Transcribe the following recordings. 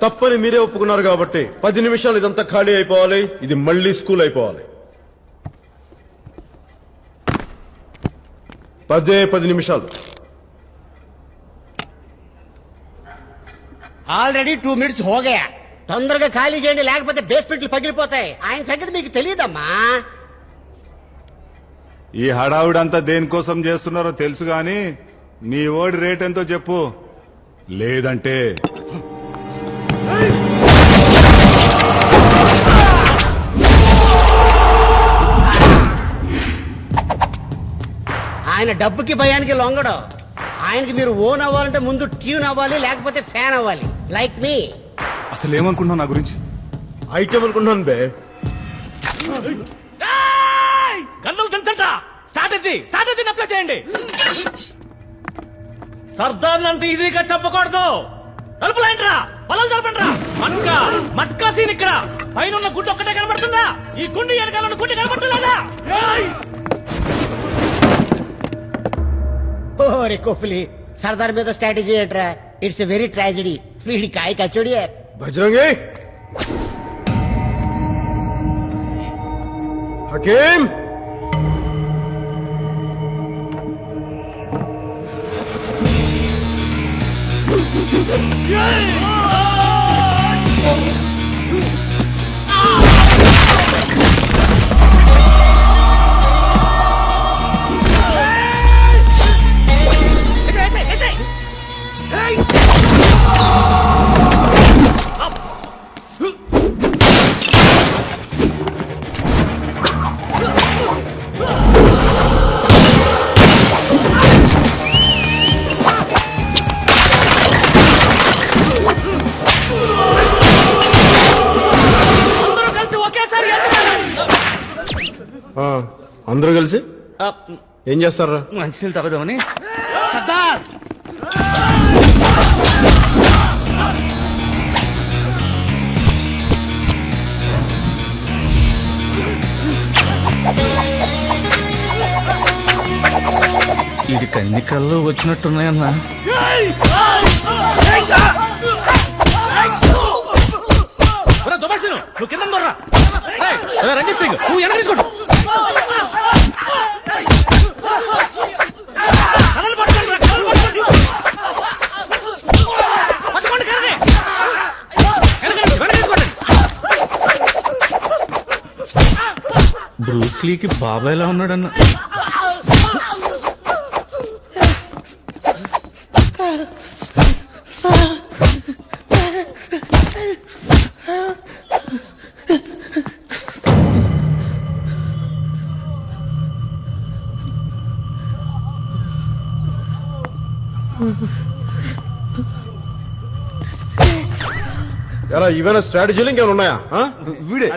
తప్పని మీరే ఒప్పుకున్నారు కాబట్టి 10 నిమిషాలు ఇదంతా ఖాళీ అయిపోవాలి. ఇది మళ్ళీ స్కూల్ అయిపోవాలి. 10 నిమిషాలు. Already 2 minutes హోగయా. తొందరగా ఖాళీ చేయండి, లేకపోతే బేస్మెంట్లు పగిలిపోతాయి. ఆయన సంగతి మీకు తెలియదమ్మా. ఈ హడావుడంతా దేనికోసం చేస్తున్నారో తెలుసు గాని మీ ఓడి రేట్ ఎంతో చెప్పు, లేదంటే ఆయన డబ్బుకి భయానికి లొంగడం. ఆయనకి మీరు ఓన్ అవ్వాలంటే ముందు ట్యూన్ అవ్వాలి, లేకపోతే ఫ్యాన్ అవ్వాలి. లైక్ మీ. అసలు ఏమనుకుంటున్నావు నా గురించి? ఐటమ్ అనుకుంటున్నాను బే. గన్నులు తెలుసంట. స్ట్రాటజీని అప్లై చేయండి. సర్దార్ అంత ఈజీగా చెప్పకూడదు. తలుపులేంట్రా, పొలాలు తలపండిరా. మట్కా సీన్ ఇక్కడ. పైన ఉన్న గుడ్డు ఒక్కటే కనబడుతుందా? ఈ గుండు వెనకాల ఉన్న గుడ్డు కనబడుతుందా? ఓరే కోహ్లీ, సర్దార్ మీద స్ట్రాటజీ ఏంట్రా? It's a very tragedy. వీడి కాయ కచోడి. బజరంగి, హకీం, అందరూ కలిసి ఏం చేస్తారా? మంచినీళ్ళు తాగుదామని. సర్దార్, ఇది కన్ని కళ్ళు వచ్చినట్టున్నాయన్నా. నువ్వు కింద రంజిత్ సింగ్, నువ్వు వెనక తీసుకోండి. బ్రూస్లీకి బాబాయ్ ఎలా ఉన్నాడన్న. ఎలా ఇవైనా స్ట్రాటజీలు ఇంకేమైనా ఉన్నాయా? వీడే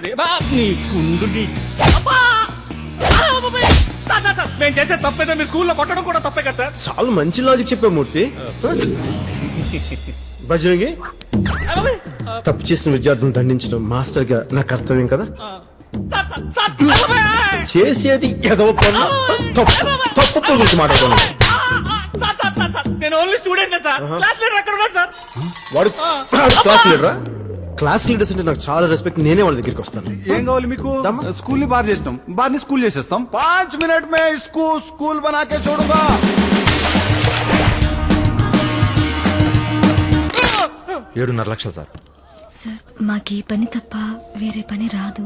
నేను చేసే తప్పేదో మీ స్కూల్లో కొట్టడం కూడా తప్పే కదా సార్. చాలా మంచి లాజిక్ చెప్పే మూర్తి. బజరంగి, తప్పు చేసిన విద్యార్థులను దండించడం మాస్టర్ గా నా కర్తవ్యం కదా. చేసేది ఎదవ పనులు, తప్పు గురించి మాట్లాడుతున్నాను. నేను only student sir. Class leader అక్కడ ఉన్నాడు సార్. వాడు క్లాస్ లీడరా? క్లాస్ లీడర్స్ అంటే నాకు చాలా రెస్పెక్ట్. నేనే వాళ్ళ దగ్గరికి వస్తాను. ఏం కావాలి మీకు? స్కూల్ ని బార్ చేసినాం, బార్ ని స్కూల్ చేసేస్తాం. 5 మినిట్ మే స్కూల్ బనాకే చూడుగా. 7.5 లక్షలు సార్. సార్, మాకు ఈ పని తప్ప వేరే పని రాదు.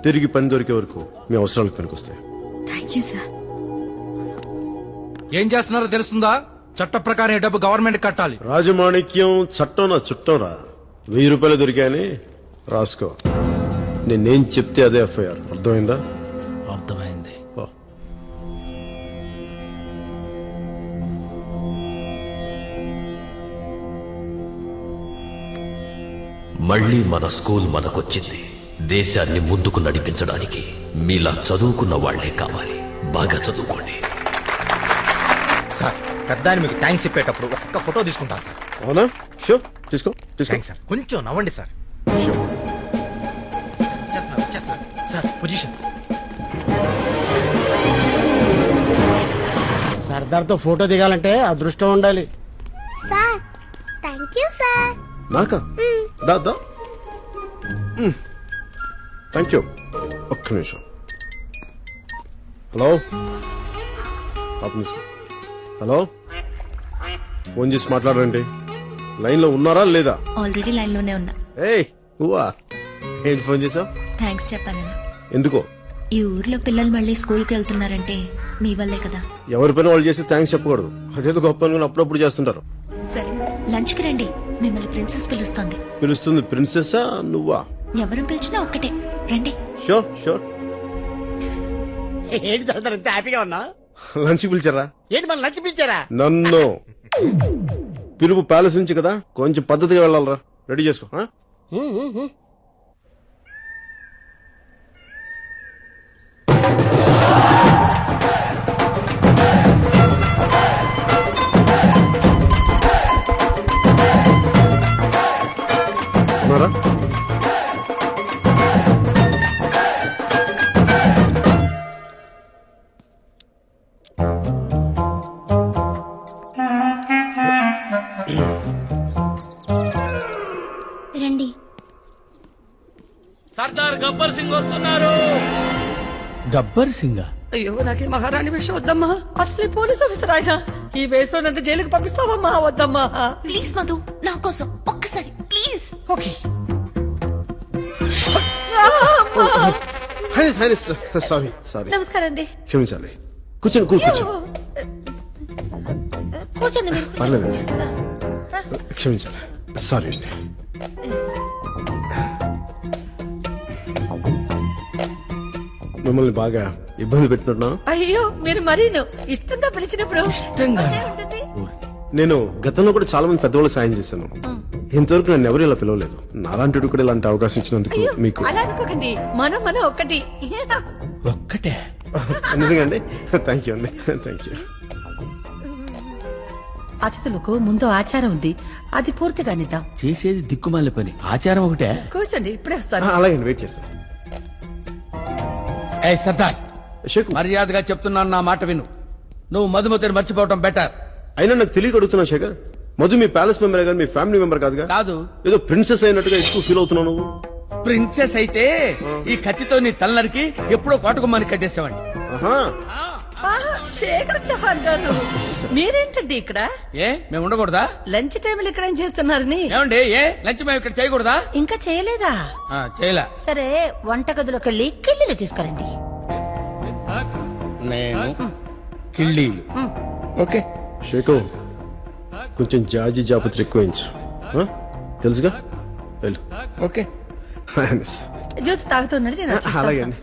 తిరిగి పని దొరికే వరకు మీ అవసరాలకు పనికొస్తాయి. Thank you sir. ఏం చేస్తున్నారో తెలుస్తుందా? చట్ట ప్రకారం ఈ డబ్బు గవర్నమెంట్ కట్టాలి. రాజమాణిక్యం చట్టం నా చుట్టం రా. 1000 రూపాయలు దొరికాయని రాసుకో. నేనేం చెప్తే అదే ఎఫ్ఐఆర్. అర్థమైందా? అర్థమైంది. మళ్ళీ మన స్కూల్ మనకొచ్చింది. దేశాన్ని ముందుకు నడిపించడానికి మీలా చదువుకున్న వాళ్లే కావాలి. బాగా చదువుకోండి సార్. పెద్దాన్ని మీకు థ్యాంక్స్ చెప్పేటప్పుడు ఒక్క ఫోటో తీసుకుంటాను సార్. అవునా? షో తీసుకో తీసుకో సార్. కొంచెం నవ్వండి సార్. Sir position. సర్దార్తో ఫోటో దిగాలంటే అదృష్టం ఉండాలి. Sir sir. నాకా దా దా థ్యాంక్ యూ. ఒక్క నిమిషం. హలో హలో, ఫోన్ చేసి మాట్లాడండి. లైన్లో ఉన్నారా లేదా? ఆల్రెడీ లైన్ లోనే ఉన్నా. ఏయ్ నువ్వా? ఏంటి ఫోన్ చేసావు? థ్యాంక్స్ చెప్పాలని. ఎందుకో? ఈ ఊర్లో పిల్లలు మళ్ళీ స్కూల్కి వెళ్తున్నారంటే మీ వల్లే కదా. ఎవరి పైన వాళ్ళు చేస్తే థ్యాంక్స్ చెప్పకూడదు. అదేదో గొప్ప అనుకుని అప్పుడప్పుడు చేస్తుంటారు. సరే లంచ్ కి రండి, మిమ్మల్ని ప్రిన్సెస్ పిలుస్తోంది. పిలుస్తుంది ప్రిన్సెస్సా నువ్వా? ఎవరు పిలిచినా ఒక్కటే, రండి. Sure sure. ఏంటి చదువుతారు ఇంత హ్యాపీగా ఉన్నా? లంచ్ పిలిచారా? ఏంటి మన లంచ్ పిలిచారా? నన్ను పిలుపు ప్యాలెస్ నుంచి కదా, కొంచెం పద్ధతిగా వెళ్ళాలరా. రెడీ చేసుకో. ఆ? ఉన్నారా? రండి. సర్దార్ గబ్బర్ సింగ్ వస్తున్నారు. గబ్బర్ సింగ్? అయ్యో నాకే మహారాణి వేషం వద్దమ్మా. అసలే పోలీస్ ఆఫీసర్ ఆయన. ఈ వేషం నన్ను జైలుకి పంపిస్తావమ్మా? వద్దమ్మా. ప్లీజ్ మధు, నా కోసం ఒక్కసారి please. Okay. Highness highness sorry sorry. నమస్కారం అండి. క్షమించాలి. కూర్చోండి కూర్చోండి. కూర్చోండి మీరు. పర్లేదండి, క్షమించాలి. సారీ అండి. మిమ్మల్ని బాగా ఇబ్బంది పెట్టినట్టున్నా? అయ్యో మీరు మరీను ఇష్టంగా పిలిచినప్పుడు ఇష్టంగా? అదే ఉంటుంది. నేను గతంలో కూడా చాలా మంది పెద్దవాళ్ళు సాయం చేశాను. ఇంతవరకు నన్ను ఎవరు ఇలా పిలవలేదు. నాలాంటి కూడా ఇలాంటి అవకాశం ఇచ్చినందుకు అయ్యో, మీకు అలా అనుకోకండి. మనం ఒక్కటి. ఒక్కటే? నిజంగా అండి. థ్యాంక్ యూ అండి. Thank you. అతిథులకు ముందు ఆచారం ఉంది, అది పూర్తిగా నిద్దాం. చేసేది దిక్కుమాల పని, ఆచారం ఒకటే. కూర్చోండి, ఇప్పుడే వస్తాను. అలాగే వెయిట్ చేస్తాను. ఏ సర్దార్, షేకు మర్యాదగా చెప్తున్నాను, నా మాట విను. నువ్వు మధుమతిని మర్చిపోవటం బెటర్. అయినా నాకు తెలియక అడుగుతున్నా శేఖర్. మధు మీ ప్యాలెస్ మెంబర్ కానీ మీ ఫ్యామిలీ మెంబర్ కాదుగా? కాదు. ఏదో ప్రిన్సెస్ అయినట్టుగా ఎక్కువ ఫీల్ అవుతున్నావు నువ్వు. ప్రిన్సెస్ అయితే ఈ కత్తితో నీ తలనరికి ఎప్పుడో కోటకుమ్మని కట్టేసావండి. ఆహా. శేఖర్ చౌహాన్ గారు, మీరేంటండి ఇక్కడ? ఏ మేము ఉండకూడదా? లంచ్ టైంలో ఇక్కడ ఏం చేస్తున్నారని? ఏమండి, ఏ లంచ్ మేము ఇక్కడ చేయకూడదా? ఇంకా చేయలేదా? చేయలే. సరే, వంటగదిలోకి వెళ్ళి కిళ్ళిలు తీసుకురండి. నేను కిళ్ళీలు. ఓకే. షేకు కొంచెం జాజి జాపత్రి ఎక్కువించు. తెలుసుగా, వెళ్ళు. ఓకే. జ్యూస్ తాగుతున్నాడు. నేను వచ్చేస్తాను. అలాగే అండి.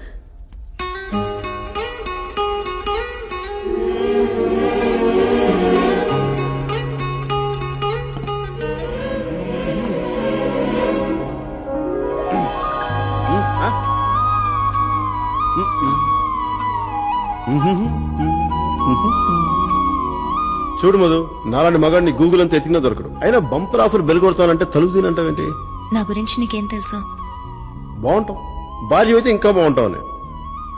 చూడు మధు, నాలాంటి మగాడిని గూగుల్ అంతా ఎత్తినా దొరకడు. అయినా బంపర్ ఆఫర్ బెల్ కొడతానంటే తలుపు తినంటావేంటి? నా గురించి నీకేం తెలుసు? బాగుంటావు, భార్య అయితే ఇంకా బాగుంటావు అని.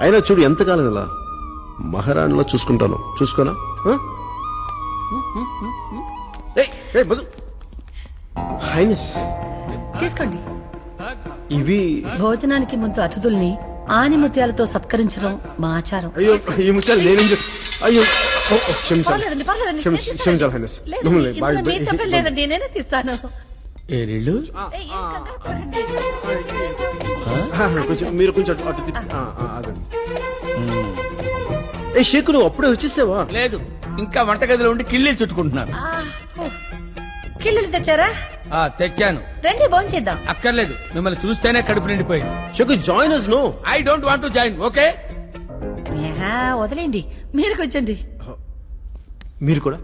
అయినా చూడు ఎంతకాలం ఇలా మహారాణిలో చూసుకుంటాను. చూసుకోనా? హైనస్ తీసుకోండి. ఇవి భోజనానికి ముందు అతిథుల్ని ఆనిముత్యాలతో సత్కరించడం మా ఆచారం. అయ్యో, ఈ ముత్యాలు నేనేం చేస్తా? అయ్యో, క్షమించాలి. పర్లేదండి, పర్లేదండి. నేను తీస్తాను. క్షమించాలి హైనస్. లేదు, మిమ్మల్ని ఇందులో మీ తప్పేం లేదండి, నేనే తీస్తాను. ఏ నీళ్ళు? ఏయ్, ఏం కంగారు పడకండి. కొంచెం మీరు కొంచెం అటు తిప్పి. ఆగండి. ఏ షేకు, నువ్వు అప్పుడే వచ్చేసావా? లేదు, ఇంకా వంటగదిలో ఉండి కిళ్ళీలు చుట్టుకుంటున్నాను. కిళ్ళలు తెచ్చారా? తెచ్చాను. రండి, భోంచేద్దాం. అక్కర్లేదు, మిమ్మల్ని చూస్తేనే కడుపు నిండిపోయింది. షేకు, join us. No, I don't want to join. Okay, వదిలేండి, మీరు కూర్చోండి. మీరు కూడా.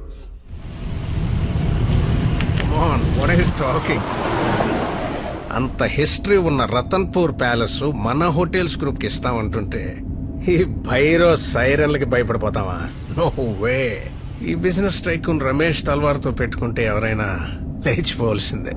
అంత హిస్టరీ ఉన్న రతన్పూర్ ప్యాలెస్ మన హోటల్స్ గ్రూప్ కి ఇస్తామంటుంటే ఈ భైరో సైరన్లకి భయపడిపోతావా? No way. ఈ బిజినెస్ టైకూన్ రమేష్ తల్వార్తో పెట్టుకుంటే ఎవరైనా లేచిపోవలసిందే.